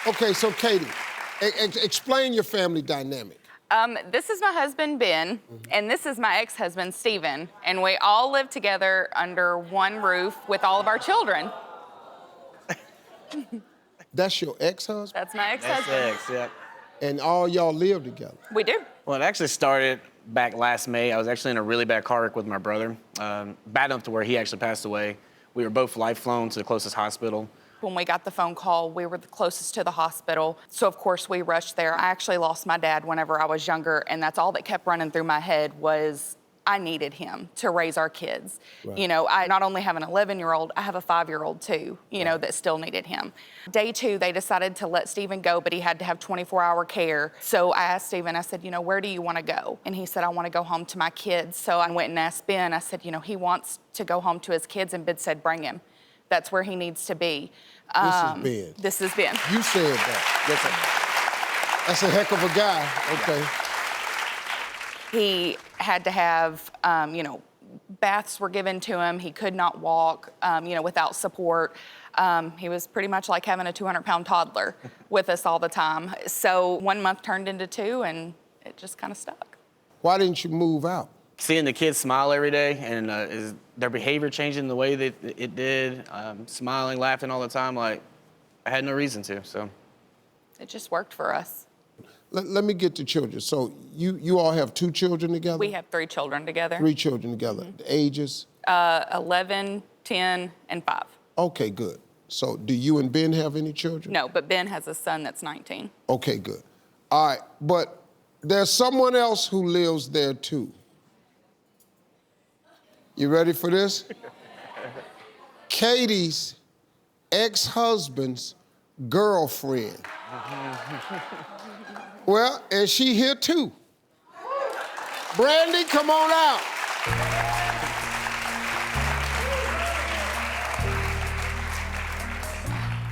Okay, so Katie, explain your family dynamic. This is my husband, Ben, and this is my ex-husband, Steven, and we all live together under one roof with all of our children. That's your ex-husband? That's my That's ex-husband. ex, yeah. And all y'all live together? We do. Well, it actually started back last May. I was actually in a really bad car wreck with my brother, bad enough to where he actually passed away. We were both life flown to the closest hospital. When we got the phone call, we were the closest to the hospital. So, of course, we rushed there. I actually lost my dad whenever I was younger, and that's all that kept running through my head was I needed him to raise our kids. Right. You know, I not only have an 11-year-old, I have a 5-year-old too, you know, that still needed him. Day 2, they decided to let Steven go, but he had to have 24-hour care. So I asked Steven, I said, you know, where do you want to go? And he said, I want to go home to my kids. So I went and asked Ben, I said, you know, he wants to go home to his kids, and Ben said, bring him. That's where he needs to be. This is Ben. This is Ben. You said that. That's a heck of a guy. Okay. He had to have, you know, baths were given to him. He could not walk, you know, without support. He was pretty much like having a 200-pound toddler with us all the time. So 1 month turned into 2, and it just kind of stuck. Why didn't you move out? Seeing the kids smile every day and is their behavior changing the way that it did, smiling, laughing all the time, like, I had no reason to, so. It just worked for us. Let me get to children. So you all have 2 children together? We have 3 children together. 3 children together. The ages? 11, 10, and 5. Okay, good. So do you and Ben have any children? No, but Ben has a son that's 19. Okay, good. All right, but there's someone else who lives there too. You ready for this? Katie's ex-husband's girlfriend. Well, and she here too. Brandy, come on out.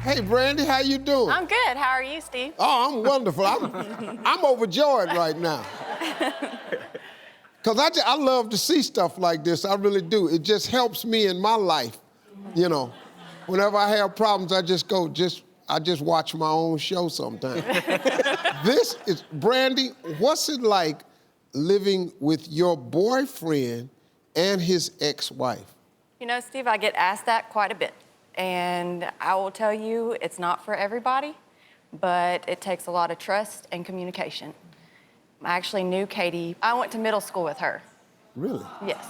Hey, Brandy, how you doing? I'm good. How are you, Steve? Oh, I'm wonderful. I'm overjoyed right now. Because I love to see stuff like this. I really do. It just helps me in my life, you know. Whenever I have problems, I just watch my own show sometimes. This is, Brandy, what's it like living with your boyfriend and his ex-wife? You know, Steve, I get asked that quite a bit. And I will tell you, it's not for everybody, but it takes a lot of trust and communication. I actually knew Katie. I went to middle school with her. Really? Yes.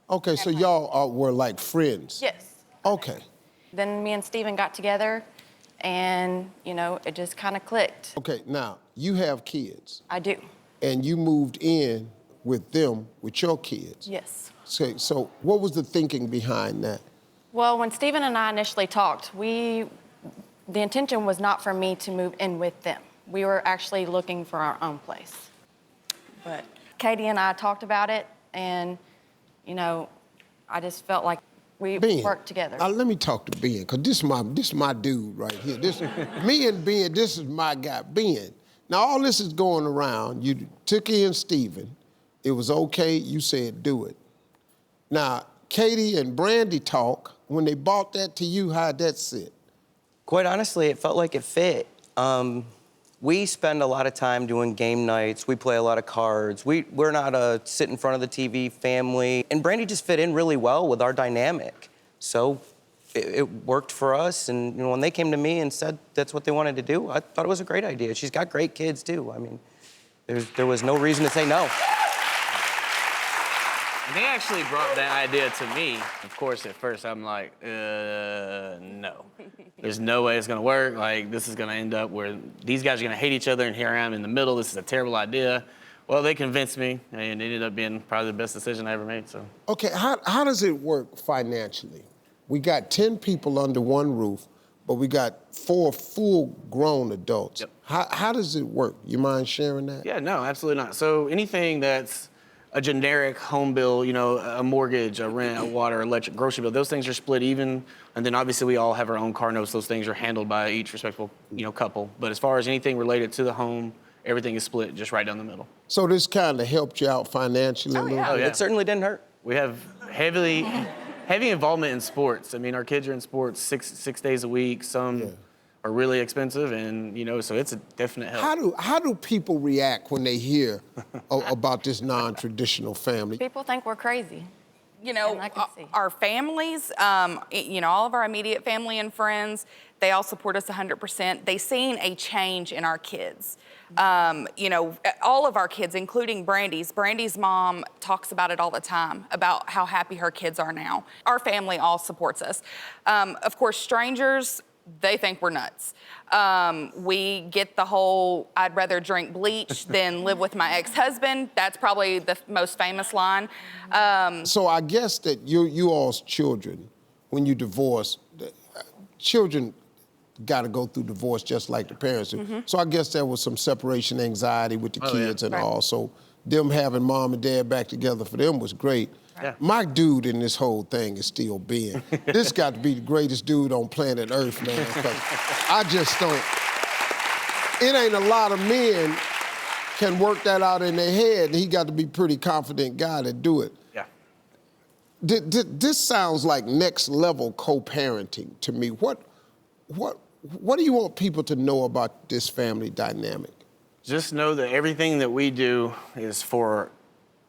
Okay, so y'all were like friends? Yes. Okay. Then me and Steven got together, and, you know, it just kind of clicked. Okay, now, you have kids. I do. And you moved in with them, with your kids. Yes. So what was the thinking behind that? Well, when Steven and I initially talked, the intention was not for me to move in with them. We were actually looking for our own place. But Katie and I talked about it, and, you know, I just felt like we worked together. Let me talk to Ben, because this is my dude right here. Me and Ben, this is my guy, Ben. Now, all this is going around. You took in Steven. It was okay. You said do it. Now, Katie and Brandy talk. When they bought that to you, how'd that sit? Quite honestly, it felt like it fit. We spend a lot of time doing game nights. We play a lot of cards. We're not a sit in front of the TV family. And Brandy just fit in really well with our dynamic. So it worked for us. And you know, when they came to me and said that's what they wanted to do, I thought it was a great idea. She's got great kids, too. I mean, there was no reason to say no. They actually brought that idea to me. Of course, at first, I'm like, no. There's no way it's gonna work. Like, this is gonna end up where these guys are gonna hate each other, and here I am in the middle. This is a terrible idea. Well, they convinced me, and it ended up being probably the best decision I ever made, so. Okay, how does it work financially? We got 10 people under one roof, but we got 4 full-grown adults. Yep. How does it work? You mind sharing that? Yeah, no, absolutely not. So anything that's a generic home bill, you know, a mortgage, a rent, a water, electric, grocery bill, those things are split even. And then obviously we all have our own car notes. Those things are handled by each respectful, you know, couple. But as far as anything related to the home, everything is split just right down the middle. So this kind of helped you out financially? Oh, yeah. Oh, yeah. It certainly didn't hurt. We have heavy involvement in sports. I mean, our kids are in sports six days a week. Some are really expensive, and so it's a definite help. How do people react when they hear about this non-traditional family? People think we're crazy. You know, And I can see. our families, all of our immediate family and friends, they all support us 100%. They've seen a change in our kids. All of our kids, including Brandy's. Brandy's mom talks about it all the time, about how happy her kids are now. Our family all supports us. Of course, strangers, they think we're nuts. We get the whole, I'd rather drink bleach than live with my ex-husband. That's probably the most famous line. So I guess that you all's children, when you divorce, children got to go through divorce just like the parents do. Mm-hmm. So I guess there was some separation anxiety with the kids and Right. all. So them having mom and dad back together for them was great. Yeah. My dude in this whole thing is still Ben. This got to be the greatest dude on planet Earth, man, because I just don't. It ain't a lot of men can work that out in their head, and he got to be a pretty confident guy to do it. Yeah. This sounds like next level co-parenting to me. What do you want people to know about this family dynamic? Just know that everything that we do is for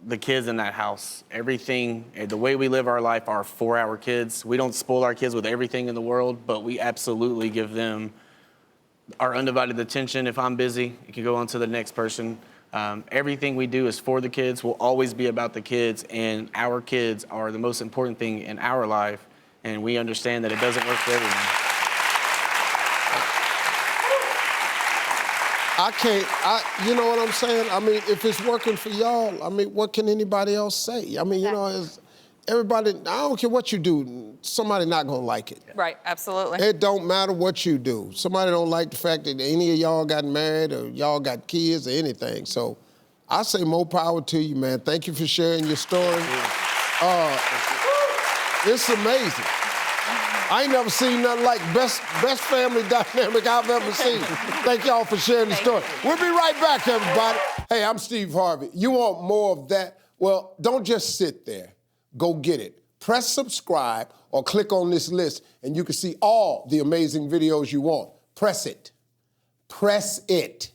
the kids in that house. Everything, the way we live our life are for our kids. We don't spoil our kids with everything in the world, but we absolutely give them our undivided attention. If I'm busy, you can go on to the next person. Everything we do is for the kids, will always be about the kids, and our kids are the most important thing in our life, and we understand that it doesn't work for everyone. You know what I'm saying? I mean, if it's working for y'all, I mean, what can anybody else say? I mean, it's everybody, I don't care what you do, somebody not gonna like it. Right, absolutely. It don't matter what you do. Somebody don't like the fact that any of y'all got married or y'all got kids or anything. So I say more power to you, man. Thank you for sharing your story. It's amazing. I ain't never seen nothing like best family dynamic I've ever seen. Thank y'all for sharing the story. We'll be right back, everybody. Hey, I'm Steve Harvey. You want more of that? Well, don't just sit there. Go get it. Press subscribe or click on this list and you can see all the amazing videos you want. Press it. Press it.